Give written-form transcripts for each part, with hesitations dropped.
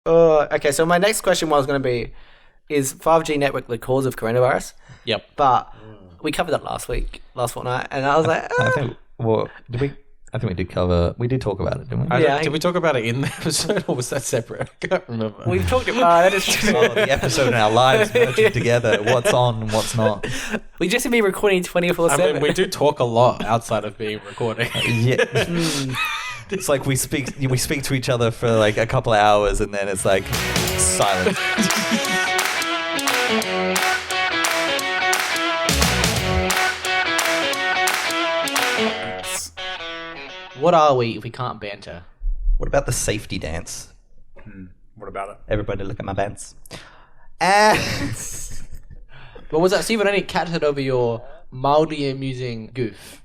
Okay, so my next question was going to be, is 5G network the cause of coronavirus? Yep. But we covered that last fortnight, and I was like, I think. Well, did we? I think we did cover. We did talk about it, didn't we? Did we talk about it in the episode, or was that separate? I can't remember. we've talked about that is true. The episode and our lives merging together. What's on and what's not. We just to be recording 24/7. I mean, we do talk a lot outside of being recording. Yeah. It's like we speak to each other for like a couple of hours and then it's like silence. What are we if we can't banter? What about the safety dance? What about it? Everybody look at my pants. And What was that, Stephen? I only catted over your mildly amusing goof.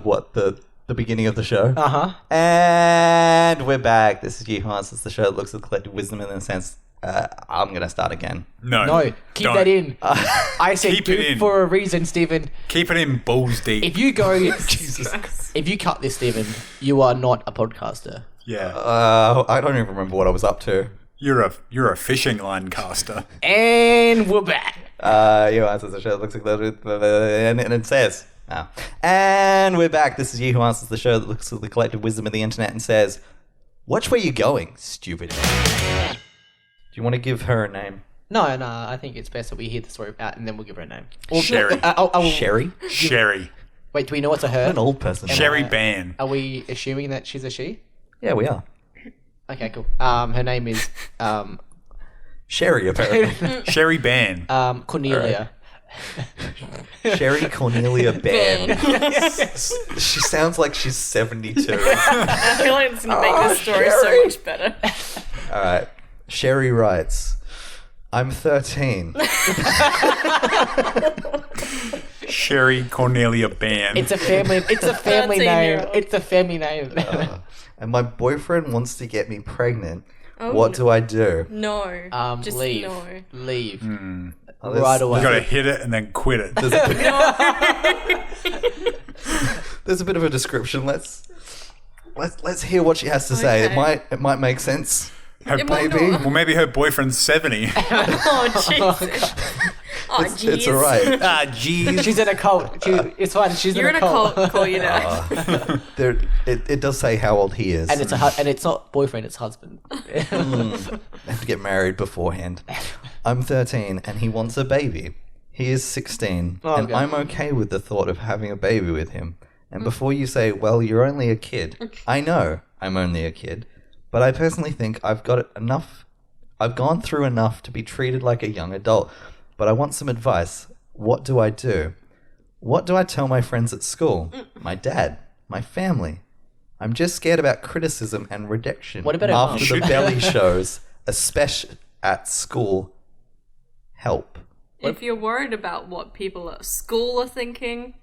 what the beginning of the show? Uh-huh. And we're back. This is Yahoo Answers, the show that looks at collective wisdom in a sense. I'm gonna start again. No, Keep don't. that in. I said Keep it goof in. for a reason, Stephen. Keep it in balls deep. If you go, if you cut this, Stephen, you are not a podcaster. Yeah, I don't even remember what I was up to. you're a fishing line caster. And we're back. Yahoo Answers, the show that looks at collective, and it says, and we're back. This is Yahoo Answers, the show that looks at the collective wisdom of the internet and says, watch where you're going, stupid. Do you want to give her a name? No, I think it's best that we hear the story out and then we'll give her a name. Sherry. Sherry? Sherry. Wait, do we know it's a her? An old person. Sherry Ban. Are we assuming that she's a she? Yeah, we are. Okay, cool. Her name is Sherry, apparently. Sherry Ban. Cornelia. Sherry Cornelia Ban. She sounds like she's 72. I feel like it's going to make this story so much better. All right. Sherry writes, I'm 13. Sherry Cornelia Ban. It's a family. It's a family name. 13-year-old. It's a family name. And my boyfriend wants to get me pregnant. Oh, What do I do? No. Just leave. no. Leave Oh, right away. You gotta hit it and then quit it. There's a bit of a description. Let's hear what she has to say. Okay. It might make sense. Her It might baby. not. Well, maybe her boyfriend's 70. Oh, Jesus. Oh, It's jeez. all right. Ah, jeez. She's in a cult. It's fine. She's You're in in a cult. Call you dad. It does say how old he is. and it's not boyfriend. It's husband. They have to get married beforehand. I'm 13 and he wants a baby. He is 16 Oh, and okay. I'm okay with the thought of having a baby with him. And before you say, well, you're only a kid, I know I'm only a kid, but I personally think I've gone through enough to be treated like a young adult. But I want some advice. What do I do? What do I tell my friends at school? My dad? My family? I'm just scared about criticism and rejection What about her mum? after the belly shows, especially at school. Help. If you're worried about what people at school are thinking,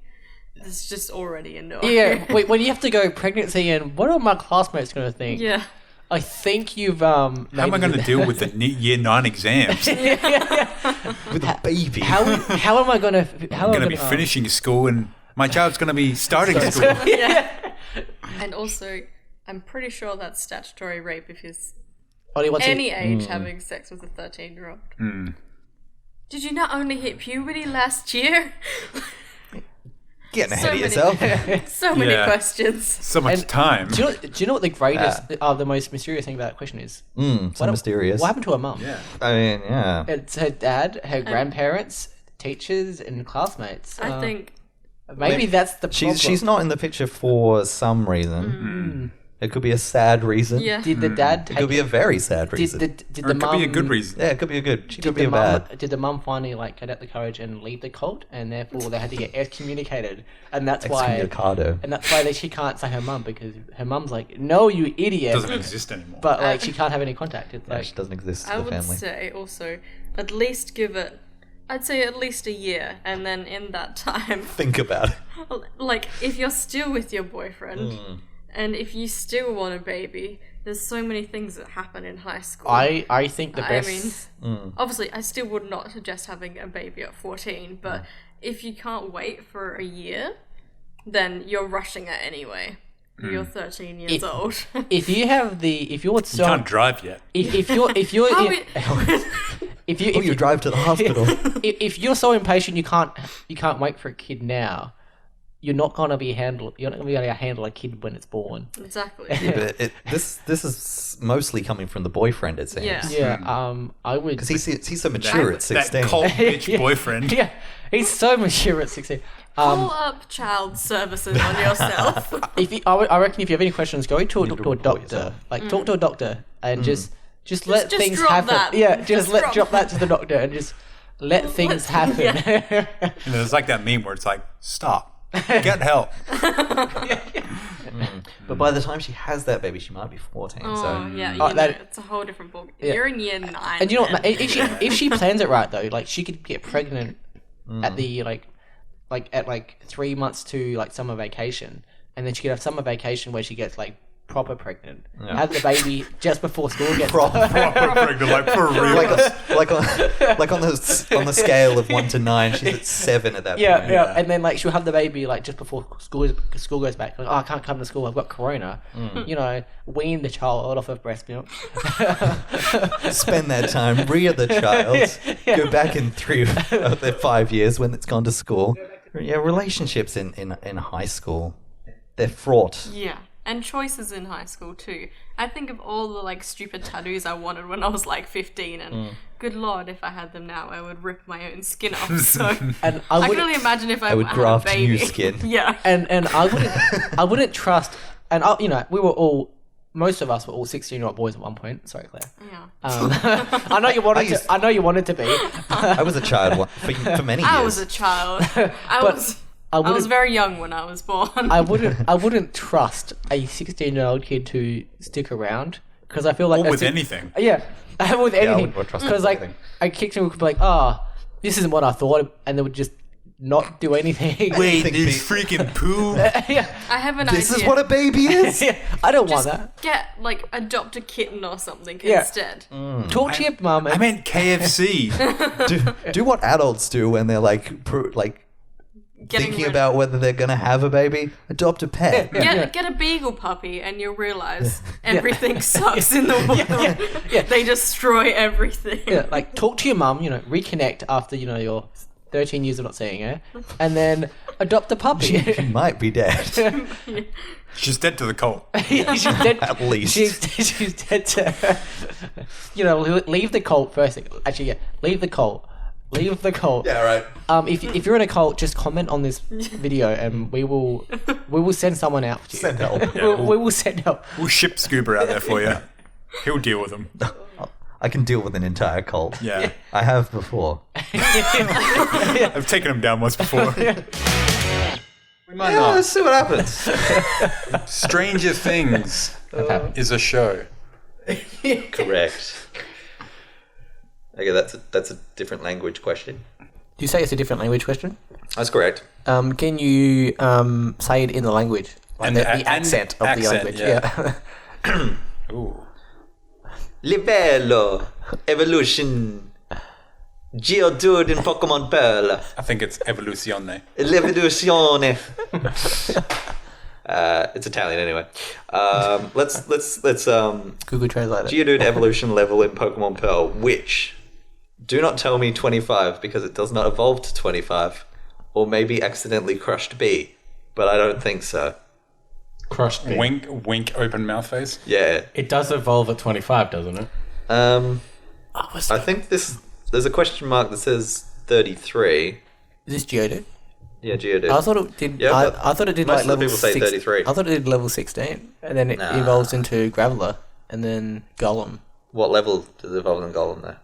it's just already a no. Yeah. Wait. When you have to go pregnancy and what are my classmates going to think? Yeah. I think you've How am I going to deal with the year 9 exams? With a baby. How am I going to? How I'm am I going to be finishing school and my child's going to be starting school. And also, I'm pretty sure that's statutory rape if you're Only once any age having sex with a 13-year-old. Did you not only hit puberty last year? Getting ahead So of many- yourself. So many Yeah. questions. So much And- time. Do you know what the greatest, the most mysterious thing about that question is? So mysterious. What happened to her mum? Yeah. I mean, yeah. It's her dad, her grandparents, teachers, and classmates. I think maybe that's the problem. She's not in the picture for some reason. It could be a sad reason. yeah. Did the dad? It could be a very sad Did reason. the Or it could mum be a good reason. Yeah, it could be a good. She could Did be the a mum? bad. Did the mum finally get out the courage and leave the cult, and therefore they had to get excommunicated, and that's why. Excommunicado. And that's why she can't say her mum because her mum's like, no, you idiot. Doesn't exist anymore. But like she can't have any contact. It's Yeah, like she doesn't exist I in the would family. say also at least give it. I'd say at least a year, and then in that time, Think about it. like if you're still with your boyfriend, and if you still want a baby, there's so many things that happen in high school. I think the I best. mean, obviously, I still would not suggest having a baby at 14, but if you can't wait for a year, then you're rushing it anyway. You're 13 years old. If you're You so can't drive yet. if you're How in- if you Oh, you drive to the hospital. if you're so impatient you can't wait for a kid now, you're not gonna be able to handle a kid when it's born. Exactly. But this is mostly coming from the boyfriend, it seems. Yeah. Yeah, I would. Because he's so mature at 16. That cold bitch Yeah. boyfriend. Yeah, he's so mature at 16. Pull up child services on yourself. I reckon if you have any questions, go to a report doctor. yourself. Like talk to a doctor and just let just things drop happen. that. Yeah, Just drop that to the doctor and just let things happen. Yeah. And there's like that meme where it's like, stop. Get help. But by the time she has that baby, she might be 14. Oh, So yeah, Oh, you that- know, it's a whole different ballgame. Yeah. You're in year 9. And you know what? man. If she plans it right though, like she could get pregnant at the at 3 months to like summer vacation, and then she could have summer vacation where she gets like proper pregnant, have the baby just before school gets Proper pregnant, like for real. like on the scale of 1 to 9, she's at 7 at that Yeah, point. yeah, and then like she'll have the baby like just before school goes back. Like, oh, I can't come to school. I've got corona. You know, wean the child off of breast milk. Spend that time, rear the child, go back in 3 of their 5 years when it's gone to school. Yeah, relationships in high school, they're fraught. Yeah. And choices in high school too. I think of all the like stupid tattoos I wanted when I was like 15, and good lord, if I had them now, I would rip my own skin off. So And I I can would, only imagine if I would had graft a baby. new skin. Yeah. and I wouldn't trust. And you know, most of us were all 16-year-old boys at one point. Sorry, Claire. Yeah. I know you wanted to. I know you wanted to be. I was a child for many years. I was a child. I was wouldn't- very young when I was born. I wouldn't trust a 16-year-old kid to stick around because I feel like Or with that's anything. Yeah, with anything. wouldn't trust Because with like anything. a kid would be like, this isn't what I thought, and they would just not do anything. Wait, think there's the- freaking poo. Yeah, I have an This idea. is what a baby is? yeah. I don't Just want that. get like adopt a kitten or something Yeah. instead. Talk to your mum. I meant KFC. do what adults do when they're like Getting thinking rid- about whether they're going to have a baby. Adopt a pet. Get a beagle puppy and you'll realize everything sucks in the world. They destroy everything. Yeah, like talk to your mum. You know, reconnect after your 13 years of not seeing her, and then adopt a puppy. She might be dead. She's dead to the cult. She's dead. At least. She's dead to. Leave the cult first. Actually, yeah, leave the cult. Leave the cult. Yeah, right. If you're in a cult, just comment on this video, and we will send someone out to you. Send help. We will send help. We'll ship Scuba out there for you. He'll deal with them. I can deal with an entire cult. Yeah. I have before. I've taken him down once before. We might Yeah, not. let's see what happens. Stranger Things is a show. Correct. Okay, that's a different language question. Do you say it's a different language question? That's correct. Can you say it in the language? Like And the the accent of the accent, language. yeah. Yeah. Ooh. Livello. Evolution. Geodude in Pokemon Pearl. I think it's Evoluzione. L'evoluzione. It's Italian anyway. Let's Google Translate it. Geodude evolution level in Pokemon Pearl, which do not tell me 25 because it does not evolve to 25, or maybe accidentally crushed B, but I don't think so. Crushed me. Wink, open mouth face. Yeah. It does evolve at 25, doesn't it? I think there's a question mark that says 33. Is this Geodude? Yeah, Geodude. I thought it did. Yeah, but I thought it did most like of the level people say 6 33. I thought it did level 16, and then it Nah. evolves into Graveler, and then Golem. What level does it evolve in Golem there?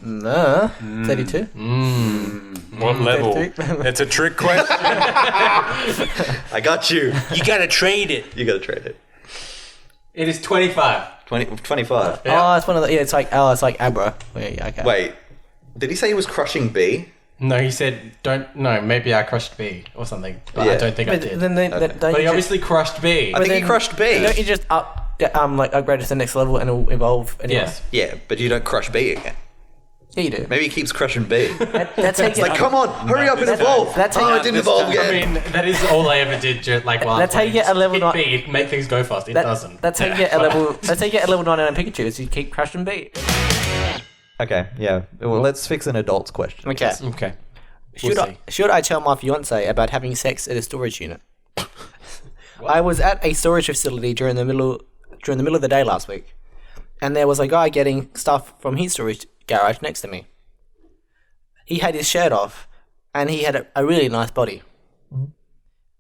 Nah, 32. What level? 33. It's a trick question. I got you. You gotta trade it. You gotta trade it. It is 25. 25. Oh, it's one of the. Yeah, it's like Abra. Yeah, okay. Wait, did he say he was crushing B? No, he said, no, maybe I crushed B or something. But I Yeah. don't think I But did. then don't But he you obviously crushed B. I think he crushed B. Don't you just upgrade to the next level and it'll evolve anyway? Yes. Yeah, but you don't crush B again. Yeah, you do. Maybe he keeps crushing B. That's how you It's like, come on, hurry up and evolve. That's how oh, you- I didn't evolve I again. mean, that is all I ever did. While That's how you get a level hit nine- B, make things go fast. It doesn't. That's how you get a level. That's how you get a level 99 Pikachu. Is you keep crushing B. Okay, yeah. Well, let's fix an adult's question. Okay. Okay. Should I tell my fiance about having sex at a storage unit? I was at a storage facility during the middle of the day last week, and there was a guy getting stuff from his storage garage next to me. He had his shirt off, and he had a really nice body,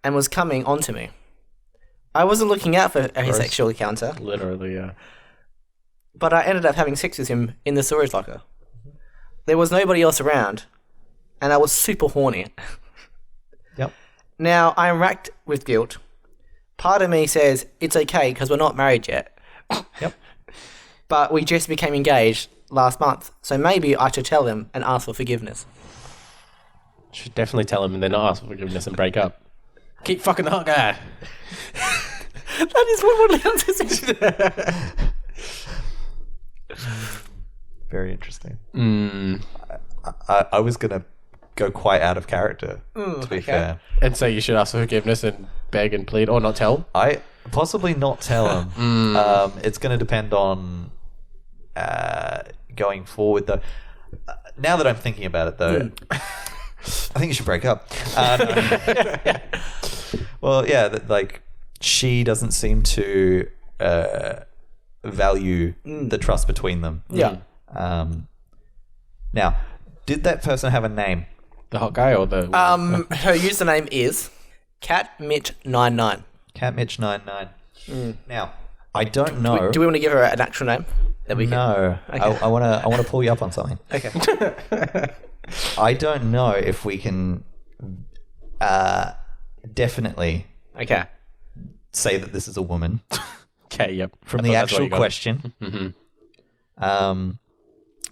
and was coming onto me. I wasn't looking out for a sexual encounter, Literally, yeah. but I ended up having sex with him in the storage locker. There was nobody else around, and I was super horny. Yep. Now, I am racked with guilt. Part of me says it's okay because we're not married yet. Yep. But we just became engaged last month, so maybe I should tell him and ask for forgiveness. Should definitely tell him and then not ask for forgiveness and break up. Keep fucking the hot guy. That is what one answers. Very interesting. I was going to go quite out of character, to be fair. And so you should ask for forgiveness and beg and plead, or not tell. I possibly not tell him. It's going to depend on going forward, though. Now that I'm thinking about it, though, I think you should break up. No. Well, yeah, like she doesn't seem to value the trust between them. Yeah. Now, did that person have a name? The hot guy or the... Her username is CatMitch99. CatMitch99. Now, I don't know. Do we want to give her an actual name? That we can... No. Okay. I want to pull you up on something. Okay. I don't know if we can definitely Okay. say that this is a woman Okay, yep. from I the thought that's what actual you got. question.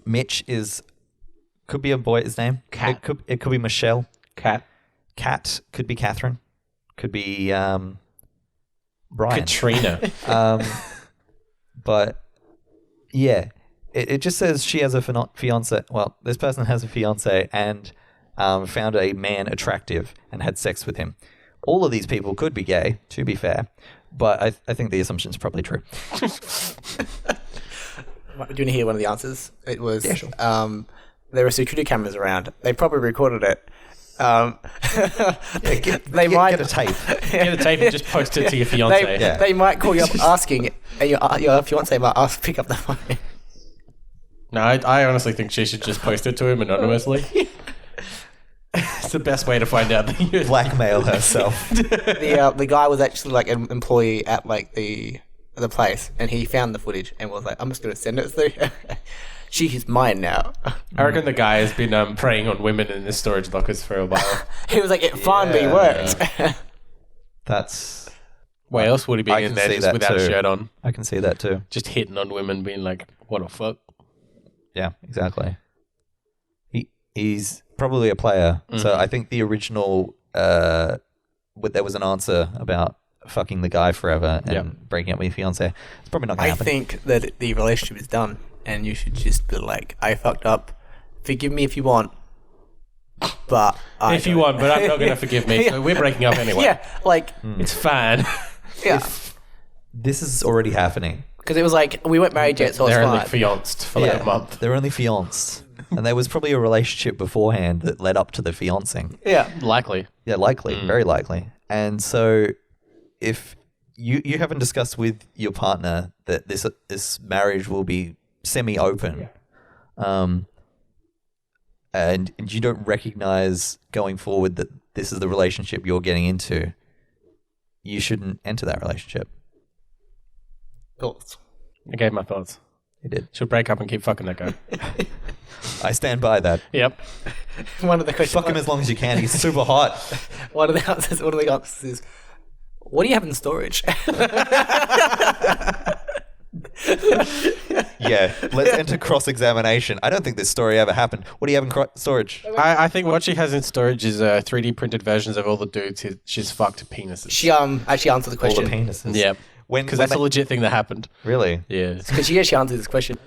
Mitch could be a boy's name. Cat. It could be Michelle. Cat. Cat could be Catherine. Could be Brian. Katrina. But yeah, it just says she has a fiance. Well, this person has a fiance and found a man attractive and had sex with him. All of these people could be gay, to be fair, but I think the assumption is probably true. Do you want to hear one of the answers? It was... Yeah, sure. There were security cameras around. They probably recorded it. They might get a tape. Get a tape and just post it to your fiance. Yeah. They might call you up asking, and your fiance might pick up the phone. No, I honestly think she should just post it to him anonymously. It's the best way to find out that you Blackmail herself. The guy was actually like an employee at like the place, and he found the footage and was like, "I'm just gonna send it through." She is mine now. I reckon the guy has been preying on women in the storage lockers for a while. He was like, "It finally worked." That's... Why else would he be I in can there see just that without a too. shirt on? I can see that too. Just hitting on women, being like, what the fuck? Yeah, exactly. He's probably a player. So I think the original... there was an answer about fucking the guy forever and breaking up with your fiance. It's probably not going to I happen. think that the relationship is done, and you should just be like, "I fucked up. Forgive me if you want, but If you want, but I'm not going to forgive me, so we're breaking up anyway. yeah, like It's fine. yeah." This is already happening. Because it was like, we weren't married yet, so it's They're only fine. fianced for like a month. They're only fianced. And there was probably a relationship beforehand that led up to the fiancing. Yeah. Likely. Yeah, likely. Very likely. And so if you haven't discussed with your partner that this marriage will be semi-open, and you don't recognize going forward that this is the relationship you're getting into, you shouldn't enter that relationship. Thoughts? I gave my thoughts. You did. She'll break up and keep fucking that guy. I stand by that. Yep. One of the questions. Fuck him as long as you can. He's super hot. One of the answers is, what do you have in storage? Yeah, let's enter cross-examination. I don't think this story ever happened. What do you have in storage? I think what she has in storage is 3D printed versions of all the dudes she's fucked penises. She actually answered the All the question. penises. Yep. When Because that's they- a legit thing that happened. Really? Yeah. Because she actually answered this question.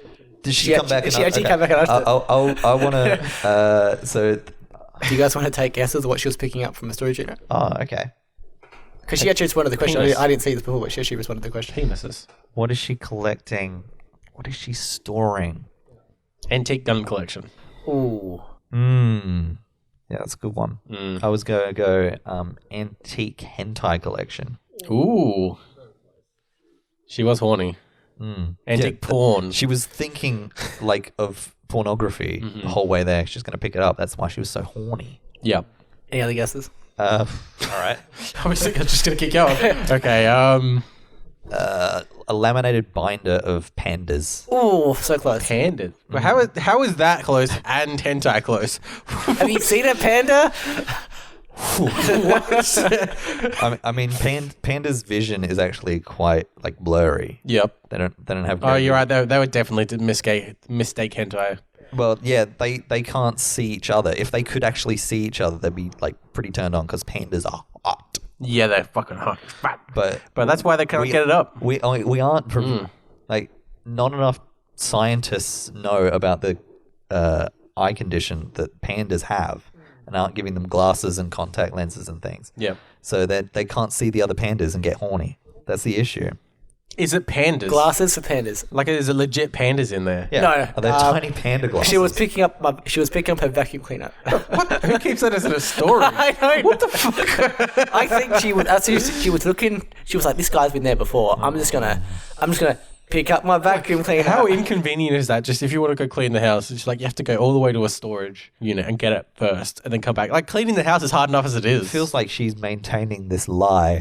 Did she come back? She actually came back and asked it. I want to. So. Do you guys want to take guesses of what she was picking up from the storage unit? Oh, okay. Because she actually responded to the question. Penis. I didn't see this before, but she actually responded to the question. Penises. What is she collecting? What is she storing? Antique gun collection. Ooh. Yeah, that's a good one. I was going to go antique hentai collection. Ooh. She was horny. Antique porn. She was thinking like of pornography the whole way there. She's going to pick it up. That's why she was so horny. Yep. Any other guesses? All right. Obviously, I'm just going to keep going. Okay. A laminated binder of pandas. Ooh, so close. Panda. Well, how is that close and hentai close? Have you seen a panda? I mean, panda's vision is actually quite like blurry. Yep. They don't have. Oh, you're right. They would definitely mistake hentai. Well, yeah, they can't see each other. If they could actually see each other, they'd be like pretty turned on because pandas are hot. Yeah, they're fucking hot. But that's why they can't get it up. We aren't like not enough scientists know about the eye condition that pandas have, and aren't giving them glasses and contact lenses and things. Yep. So that they can't see the other pandas and get horny. That's the issue. Is it pandas? Glasses for pandas. Like, there's a legit pandas in there. Yeah. No, Are they tiny panda glasses? She was picking up her vacuum cleaner. What? Who keeps that as a story? I don't. What the fuck? I think she was. She was looking. She was like, "This guy's been there before. I'm just gonna pick up my vacuum cleaner." How inconvenient is that? Just if you want to go clean the house, it's like you have to go all the way to a storage unit and get it first, and then come back. Like, cleaning the house is hard enough as it is. It feels like she's maintaining this lie.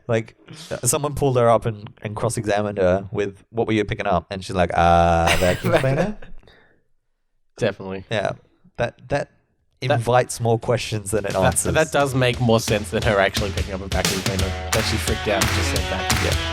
Like someone pulled her up and cross-examined her with, "What were you picking up?" And she's like, vacuum cleaner. Definitely. Yeah, that invites more questions than it answers. That does make more sense than her actually picking up a vacuum cleaner. That she freaked out and just said that. Yeah.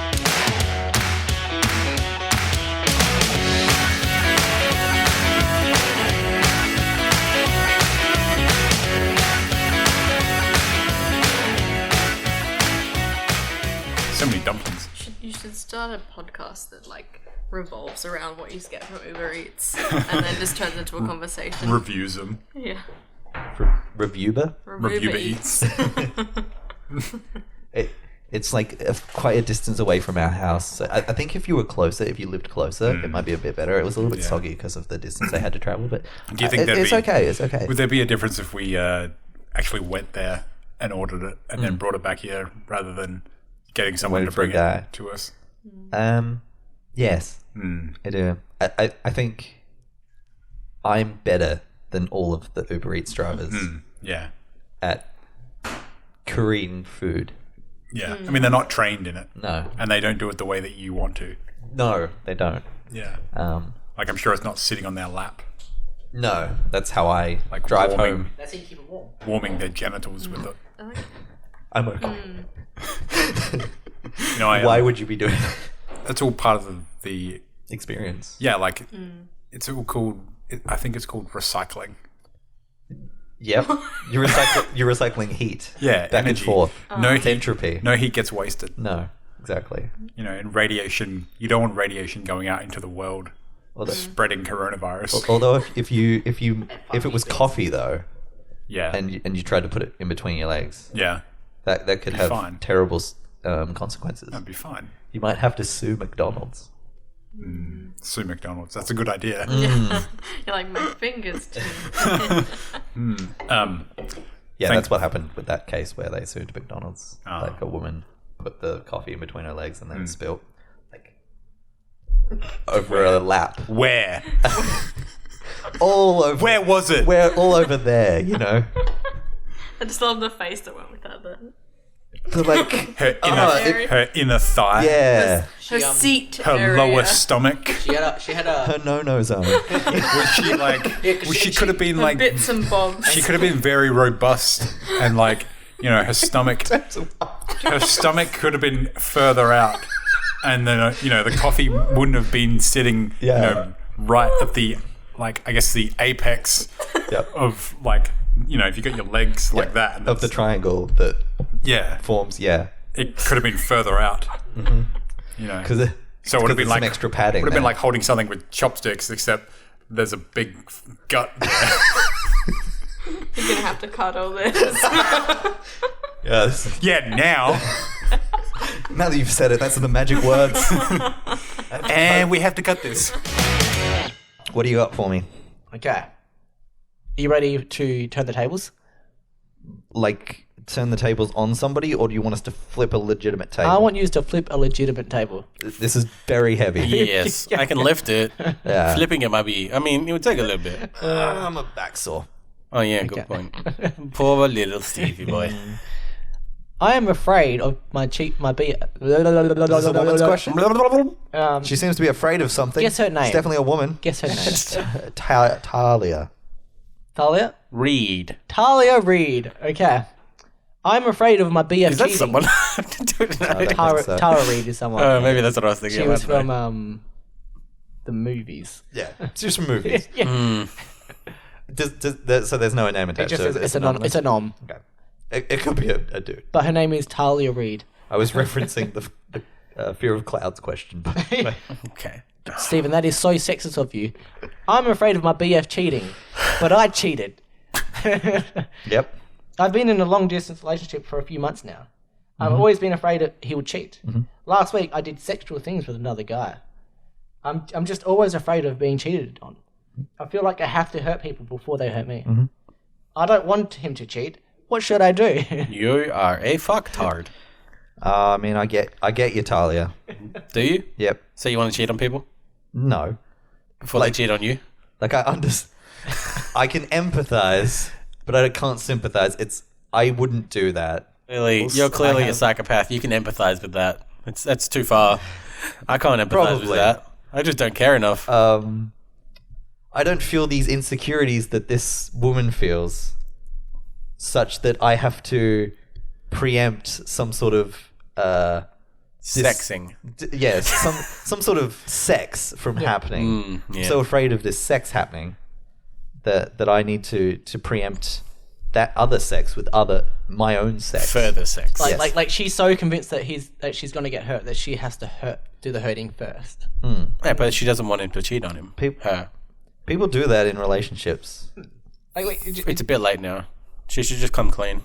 So many dumplings. You should start a podcast that like revolves around what you get from Uber Eats, and then just turns into a conversation. Reviews them. Yeah. Reviewer? Reviewer Eats. It's like quite a distance away from our house. So I think if you were closer, if you lived closer, it might be a bit better. It was a little bit soggy because of the distance they had to travel, but Do you think it's okay. It's okay. Would there be a difference if we actually went there and ordered it and then brought it back here rather than getting someone to Waiting for a bring guy. it to us? Yes, I do. I think I'm better than all of the Uber Eats drivers Yeah. at Korean food. Yeah. I mean, they're not trained in it. No, And they don't do it the way that you want to. no, they don't. Yeah. Um, Like, I'm sure it's not sitting on their lap, no, that's how I like drive warming, home. That's how you keep it warm. warming their genitals with it. I'm okay. You know, Why would you be doing that? That's all part of the Experience? yeah, like, it's all called, I think it's called recycling. Yep. You're recycling heat. Yeah, Back energy. and forth. No heat, Entropy. no heat gets wasted. No, exactly. You know, and radiation, you don't want radiation going out into the world, spreading coronavirus. Although if it was coffee though, Yeah. and you tried to put it in between your legs, Yeah. that could have fine. terrible consequences. That'd be fine. You might have to sue McDonald's. Sue McDonald's. That's a good idea. You're like, my fingers too. Yeah, Thank- that's what happened with that case where they sued McDonald's. Oh. Like a woman put the coffee in between her legs and then spilt like over a lap. Where? All over. Where was it? We're all over there, you know. I just love the face that went with that. Then. So like, Her inner thigh. yeah, Her seat Her area. lower stomach. She had a. her no zone. Was she like? Well, she could have been Her like. bits and bobs. She could have been very robust and like, you know, her stomach. Her stomach could have been further out, and then you know, the coffee wouldn't have been sitting, you know, right at the like, I guess the apex Yep. of like, you know, if you got your legs like that and Of the triangle that yeah, forms, yeah. it could have been further out. You know, Because So it would have been there's like some extra padding Would have been there. like holding something with chopsticks, except there's a big gut. You're gonna have to cut all this. Yes. Yeah, now. Now that you've said it, that's the magic words. And we have to cut this. What do you got for me? Okay. Are you ready to turn the tables? Like, turn the tables on somebody, or do you want us to flip a legitimate table? I want you to flip a legitimate table. This is very heavy. Yes, I can lift it. Yeah. Flipping it might be. I mean, it would take a little bit. I'm a backsaw. Oh yeah, good point. Poor little Stevie boy. I am afraid of my Is this a woman's question? She seems to be afraid of something. Guess her name. It's definitely a woman. Guess her name. Talia. Talia? Reed. Talia Reed. Okay. I'm afraid of my BF Is that cheating. someone? I don't think so. Tara Reed is someone. Oh, maybe that's what I was thinking. She I was don't know. from the movies. Yeah, it's just from movies. Yeah. So there's no name It attached. just So says it's a nom. Okay. It could be a dude. But her name is Talia Reed. I was referencing the fear of clouds question. But Okay. Stephen, that is so sexist of you. I'm afraid of my BF cheating, but I cheated. yep. I've been in a long distance relationship for a few months now. I've always been afraid that he would cheat. Last week I did sexual things with another guy. I'm just always afraid of being cheated on. I feel like I have to hurt people before they hurt me. I don't want him to cheat. What should I do? You are a fucktard. I mean, I get you, Talia. Do you? Yep. So you want to cheat on people No. before they cheat on you? Like I can empathize, but I can't sympathize. I wouldn't do that. Really, you're clearly a psychopath. You can empathize with that. That's too far. I can't empathize with Probably. that. I just don't care enough. I don't feel these insecurities that this woman feels, such that I have to preempt some sort of Sexing. yes, some sort of sex from happening. yeah. I'm so afraid of this sex happening that I need to preempt that other sex with my own sex. Further sex. Like, Yes. like she's so convinced that she's gonna get hurt that she has to do the hurting first. Yeah, but she doesn't want him to cheat on him. Her. People do that in relationships. Like, It's a bit late now. She should just come clean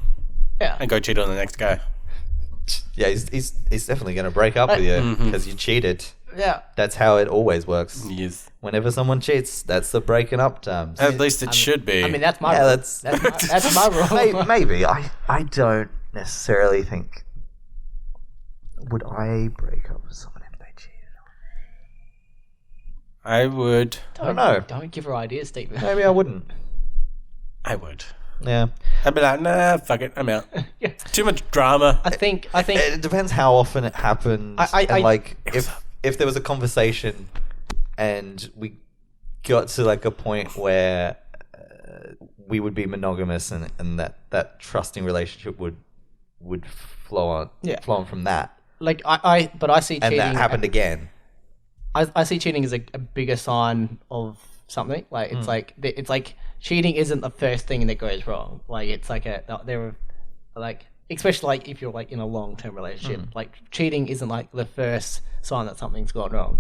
yeah. and go cheat on the next guy. Yeah, he's definitely going to break up with you because you cheated. Yeah. That's how it always works. Yes. Whenever someone cheats, that's the breaking up terms. At least it should be. I mean, that's my Yeah, rule. that's- That's my rule. Maybe. I don't necessarily think. Would I break up with someone if they cheated? I would. I don't know. Don't give her ideas, Stephen. Maybe I wouldn't. I would. Yeah. I'd be like, nah, fuck it, I'm out. Yeah. Too much drama. I think It depends how often it happens. I- like if there was a conversation and we got to like a point where we would be monogamous and that trusting relationship would flow on from that. like I see And cheating. that happened again. I see cheating as a bigger sign of something. Like it's like cheating isn't the first thing that goes wrong. Like it's like there are like, especially like if you're like in a long-term relationship, like cheating isn't like the first sign that something's gone wrong.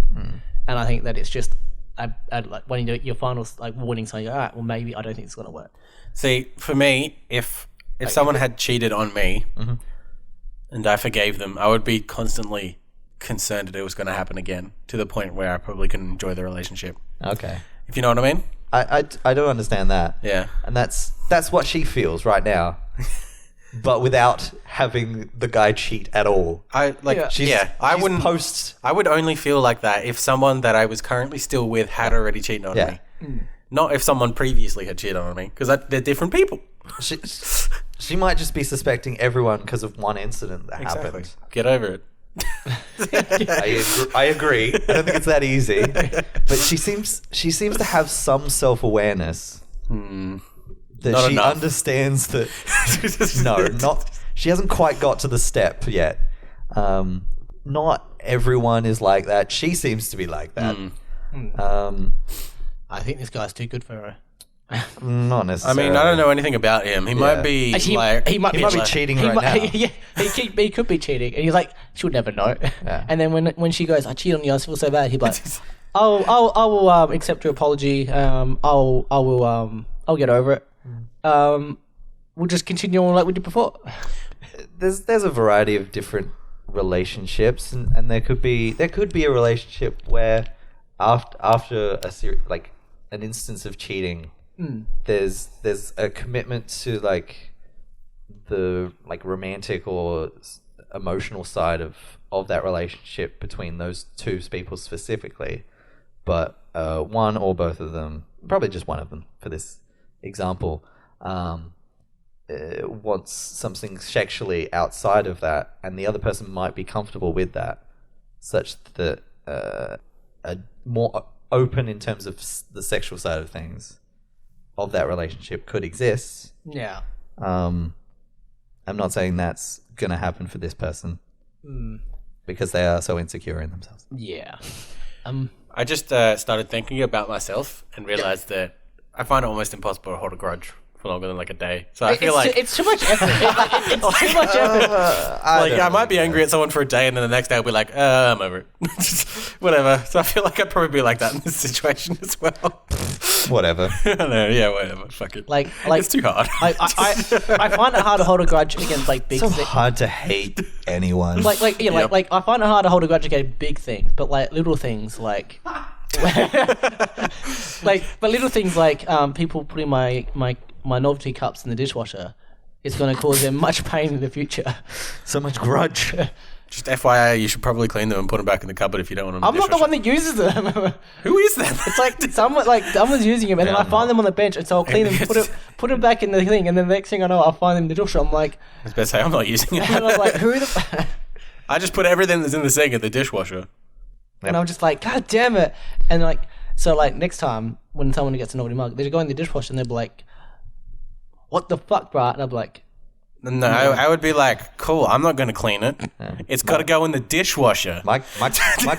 And I think that it's just like when you do your final like warning sign, all right, well maybe I don't think it's gonna work. See, for me, if someone had cheated on me and I forgave them, I would be constantly concerned that it was going to happen again, to the point where I probably couldn't enjoy the relationship. Okay. If you know what I mean? I don't understand that. Yeah. And that's what she feels right now. But without having the guy cheat at all. I like. Yeah. I She's wouldn't. I would only feel like that if someone that I was currently still with had already cheated on Yeah. me. Not if someone previously had cheated on me, because they're different people. She might just be suspecting everyone because of one incident that happened. Get over it. I agree. I don't think it's that easy. But she seems to have some self-awareness. That Not she enough. understands that she hasn't quite got to the step yet. Not everyone is like that. She seems to be like that. I think this guy's too good for her. Not I necessarily. mean, I don't know anything about him. He might be Actually, like he might He might be cheating right now. Yeah, he could be cheating, and he's like, she'll never know. Yeah. And then when she goes, I cheat on you, I feel so bad. He'd be like, I will accept your apology. I'll get over it. We'll just continue on like we did before. There's a variety of different relationships, and there could be a relationship where after like an instance of cheating, there's a commitment to like the like romantic or emotional side of that relationship between those two people specifically, but one or both of them, probably just one of them for this example, wants something sexually outside of that, and the other person might be comfortable with that, such that a more open in terms of the sexual side of things of that relationship could exist. Yeah. I'm not saying that's gonna happen for this person because they are so insecure in themselves. Yeah. I just started thinking about myself and realized that I find it almost impossible to hold a grudge for longer than like a day. So I feel like it's too much effort. It's too much effort. I might be angry at someone for a day, and then the next day I'll be like, I'm over it. Just whatever. So I feel like I'd probably be like that in this situation as well. Whatever. I don't know. Yeah, whatever. Fuck it. Like it's too hard. I find it hard to hold a grudge against like big So things. hard to hate anyone. Like I find it hard to hold a grudge against big things, but like little things like but little things like people putting my novelty cups in the dishwasher is going to cause them much pain in the future. So much grudge. Just FYI, you should probably clean them and put them back in the cupboard if you don't want them. I'm not the one that uses them. Who is that? It's like someone's using them, and then I find them on the bench, and so I'll clean them, put them back in the thing, and then the next thing I know, I'll find them in the dishwasher. I'm like, I was about to say, I'm not using it. and I'm like, who the? I just put everything that's in the sink in the dishwasher. And I'm just like, God damn it! And like, so like next time when someone gets a novelty mug, they go in the dishwasher and they'll be like, what the fuck, bro? And I'll be like, no, I would be like, cool, I'm not going to clean it. It's got to go in the dishwasher. My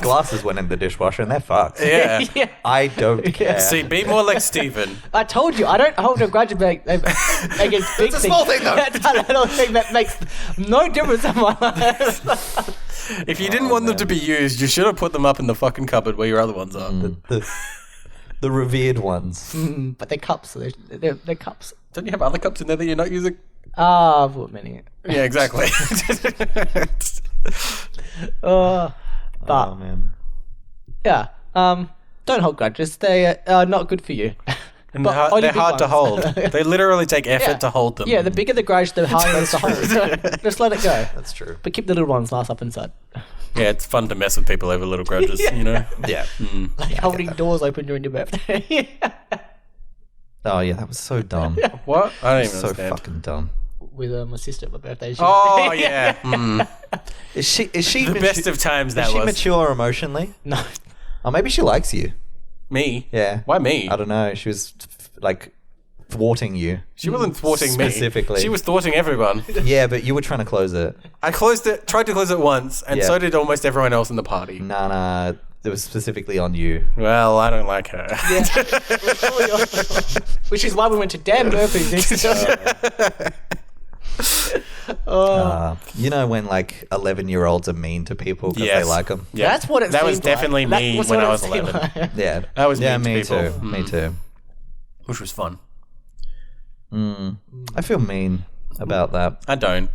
glasses went in the dishwasher and they're fucked. Yeah. yeah. I don't care. See, be more like Steven. I told you, I don't hold a grudge against big things. It's a small thing, though. That's a little thing that makes no difference in my life. If you didn't want them to be used, you should have put them up in the fucking cupboard where your other ones are. The revered ones. But they're cups. They're cups. Don't you have other cups in there that you're not using? I've bought many. Yeah, exactly. Oh, But man. yeah, don't hold grudges. They are not good for you. And But only they're big hard to ones. hold. They literally take effort to hold them. Yeah, the bigger the grudge, the harder it is to hold. Just let it go. That's true. But keep the little ones nice up inside. Yeah, it's fun to mess with people over little grudges, you know? Yeah. Like holding doors open during your birthday. Oh, yeah, that was so dumb. What? I don't even So understand. fucking dumb. With my sister at my birthday. Oh, yeah. Is she The best of times that Is she was. mature emotionally? No. Or maybe she likes you. Me? Yeah. Why me? I don't know. She was like thwarting you. She wasn't thwarting me. Specifically. She was thwarting everyone. Yeah, but you were trying to close it. I tried to close it once, and Yeah. so did almost everyone else in the party. Nah. It was specifically on you. Well, I don't like her. Which is why we went to Dan Murphy's. You know when like 11-year-olds are mean to people because Yes. they like them? Yeah. That's what it That was seemed like. definitely That me was when what I it was seemed 11. like. Yeah. That was yeah, mean to me people. too. Me too. Which was fun. I feel mean about that. I don't.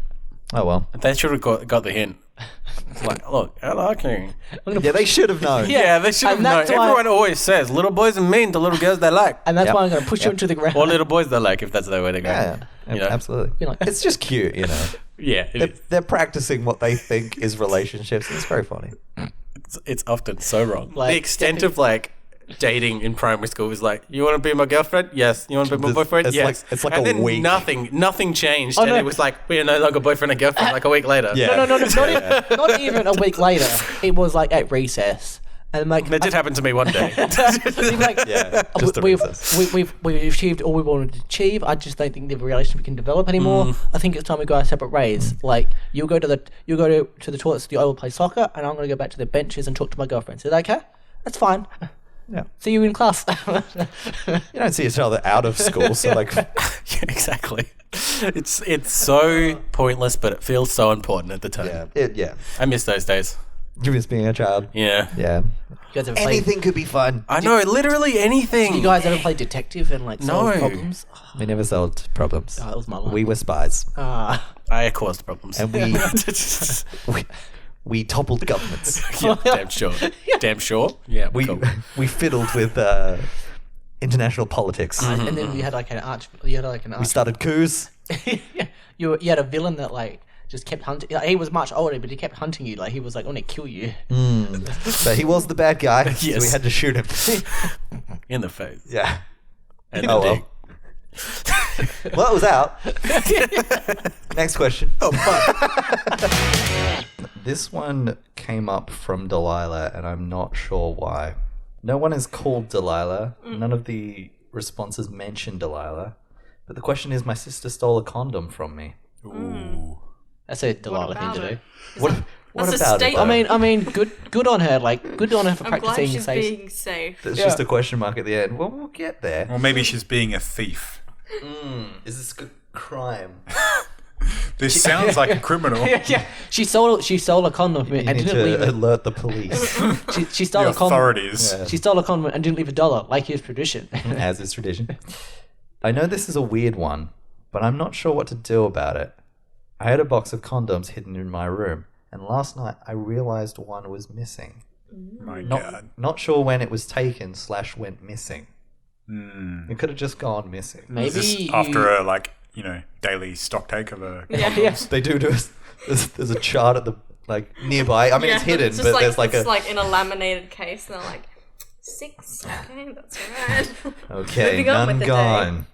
Oh well. They should have got the hint. Like, look, I like you. Yeah, they should have known. Yeah, they should have And known. that's why- Everyone always says little boys are mean to little girls they like. And that's Yep. why I'm going to push you into the ground. Or little boys they like, if that's the way they go. Yeah, You know? absolutely. You know. It's just cute, you know. Yeah, They're practicing what they think is relationships. It's very funny. it's often so wrong. Like, the extent of like dating in primary school is like, you want to be my girlfriend? Yes. You want to be my It's- boyfriend? it's Yes. like- it's like and a then week. Nothing changed, Oh, and no. it was like we're no longer boyfriend and girlfriend. Like a week later. Yeah. No, not even a week later. It was like at recess. And like, That did happen to me one day. like, Yeah, just a we've recess. we've achieved all we wanted to achieve. I just don't think the relationship can develop anymore. I think it's time we go our separate ways. Like you'll go to the toilets to the oval play soccer, and I'm going to go back to the benches and talk to my girlfriend. Is that okay? That's fine. Yeah. See you in class. You don't see each other out of school, so like, Yeah, exactly. It's so pointless, but it feels so important at the time. yeah. I miss those days. You miss being a child. Yeah. Yeah. You guys ever played? Anything could be fun. I know, literally anything. You guys ever play detective and like solve No. problems? We never solved problems. Oh, that was my life. We were spies, I caused problems. and we toppled governments. Yeah, damn sure. Damn sure. Yeah, We cool. we fiddled with international politics. and then you had like an arch. You had like an We arch. started coups. You had a villain that like just kept hunting. Like, he was much older, but he kept hunting you. Like he was like, "I'm gonna kill you." But he was the bad guy, so we Yes. had to shoot him. In the face. Yeah. And Oh, the well. dick. Well, it was out. Next question. Oh, fuck. This one came up from Delilah, and I'm not sure why. No one is called Delilah. None of the responses mention Delilah. But the question is, my sister stole a condom from me. Ooh. That's a Delilah thing about to it? do. What That's a about it? statement. though? I mean, good on her. Like, good on her for I'm glad practicing she's safe. being safe. There's Yeah. just a question mark at the end. Well, we'll get there. Or maybe she's being a thief. Is this a crime? This sounds like a criminal. Yeah, she stole a condom from me You and need didn't leave to it. alert the police, She stole The a condom. authorities. Yeah. She stole a condom and didn't leave $1, like his tradition. as is tradition. I know this is a weird one, but I'm not sure what to do about it. I had a box of condoms hidden in my room, and last night I realized one was missing. My God. Not sure when it was taken / went missing. Mm. It could have just gone missing. Maybe Is this you- after a daily stock take of a yeah. They do there's a chart at the nearby. I mean, it's hidden, just but there's like it's a like in a laminated case, and they're like 6. Okay, that's right. okay, Moving on with none the gone.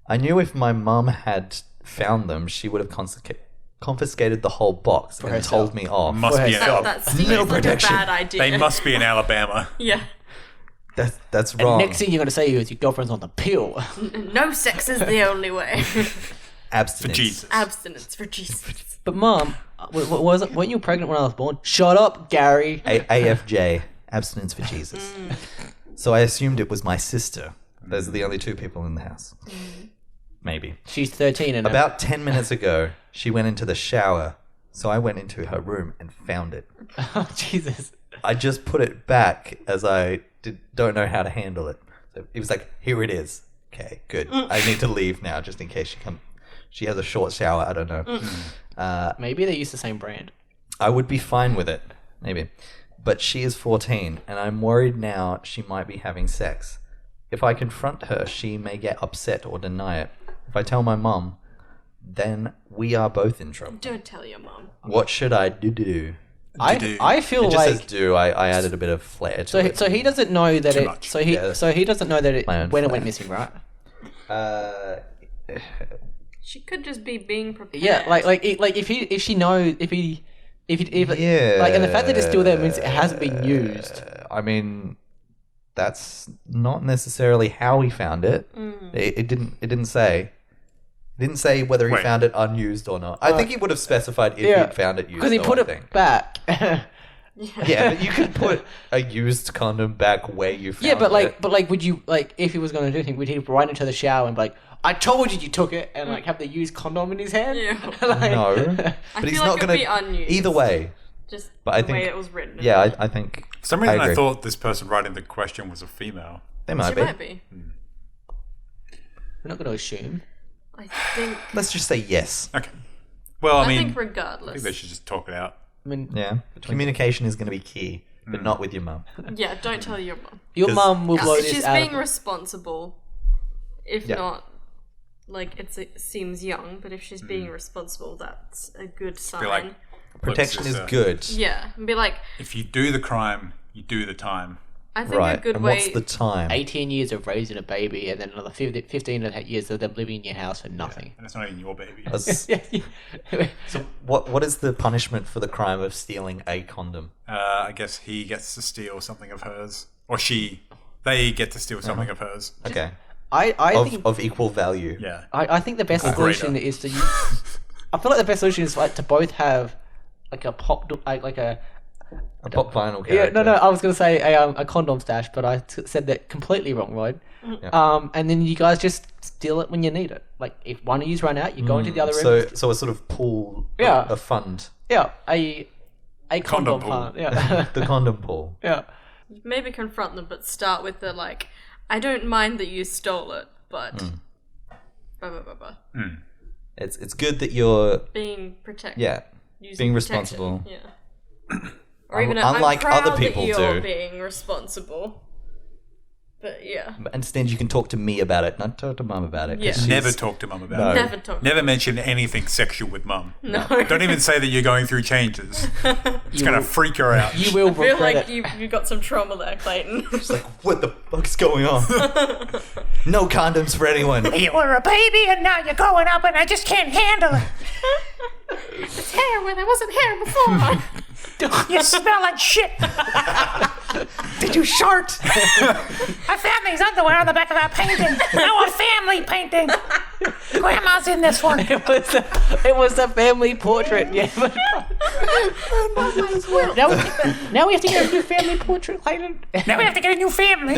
I knew if my mum had found them, she would have confiscated the whole box and herself. told me off. must be herself. an That seems No like protection. a bad idea. They must be in Alabama. Yeah. That's And wrong. next thing you're gonna say is your girlfriend's on the pill. No sex is the only way. Abstinence. For Jesus. Abstinence for Jesus. But mom, was it? Weren't you pregnant when I was born? Shut up, Gary. AFJ. Abstinence for Jesus. So I assumed it was my sister. Those are the only two people in the house. Maybe. She's 13 and About 10 minutes ago, she went into the shower, so I went into her room and found it. Oh, Jesus. I just put it back as I don't know how to handle it. So it was like, here it is. Okay, good. I need to leave now just in case she has a short shower. I don't know. Maybe they use the same brand. I would be fine with it, maybe. But she is 14, and I'm worried now she might be having sex. If I confront her, she may get upset or deny it. If I tell my mum, then we are both in trouble. Don't tell your mom. What should I do? I feel It just like says do. I added a bit of flair to it. so he doesn't know that Too it. much. So he Yeah. so he doesn't know that it My own when it flair. went missing, right? She could just be being prepared. Yeah, like if she knows if Yeah. like, and the fact that it's still there means it hasn't been used. I mean, that's not necessarily how he found it. It didn't say. It didn't say whether he Wait. found it unused or not. I think he would have specified if Yeah, he'd found it used. Because he though, put I it think. back. Yeah, but you can put a used condom back where you found Yeah, but it. like, would you like if he was going to do anything? Would he right into the shower and be like, "I told you took it," and like have the used condom in his hand? Yeah. Like- No, I but he's feel not like gonna. it'd be unused. Either way, Just But I the way think- it was written. yeah, I think. For some reason, I agree. thought this person writing the question was a female. They She might be. might be. We're not going to assume. I think. Let's just say yes. Okay. Well, I I mean, think I regardless. think they should just talk it out. I mean, Yeah, communication is going to be key, but not with your mum. Yeah, don't tell your mom. your 'Cause- mum will blow this She's out. being responsible. If Yeah. not, like it seems young, but if she's being responsible, that's a good sign. Be like, Protection is sister, good. Yeah, and be like, If you do the crime, you do the time. I think Right. a good And way. what's the time? 18 years of raising a baby and then another 15 of that years of them living in your house for nothing. And it's not even your baby. That's- Yeah. So what is the punishment for the crime of stealing a condom? I guess he gets to steal something of hers. Or they get to steal something of hers. Okay. I think Of equal value. Yeah. I think the best Or solution greater. is to use. I feel like the best solution is like to both have like a A pop vinyl character. Yeah, no. I was gonna say a condom stash, but I said that completely wrong, Lloyd. Yeah. And then you guys just steal it when you need it. Like if one of you's run out, you go into the other room. So a sort of pool, Yeah. a fund. Yeah, a condom pool. part. Yeah, The condom pool. yeah. Maybe confront them, but start with the I don't mind that you stole it, but blah, blah, blah, blah. It's good that you're Being protected. yeah Using being protection, responsible. Yeah. Or even Unlike I'm proud other people that you're do. being responsible. But yeah. But understand you can talk to me about it, not talk to mum about it. 'cause Yeah. she's- Never talk to mum about No. it. Never talk. Never mention anything sexual with mum. No. Don't even say that you're going through changes. It's going to freak her out. You will I feel regret like it. you got some trauma there, Clayton. It's like, what the fuck's going on? No condoms for anyone. You were a baby and now you're growing up and I just can't handle it. It's hair where there wasn't hair before. You smell like shit. Did you shart? I found these underwear on the back of our painting. Our family painting. Grandma's in this one. It was a family portrait. Yeah. But... now we have to get a new family portrait, Clayton. Now we have to get a new family.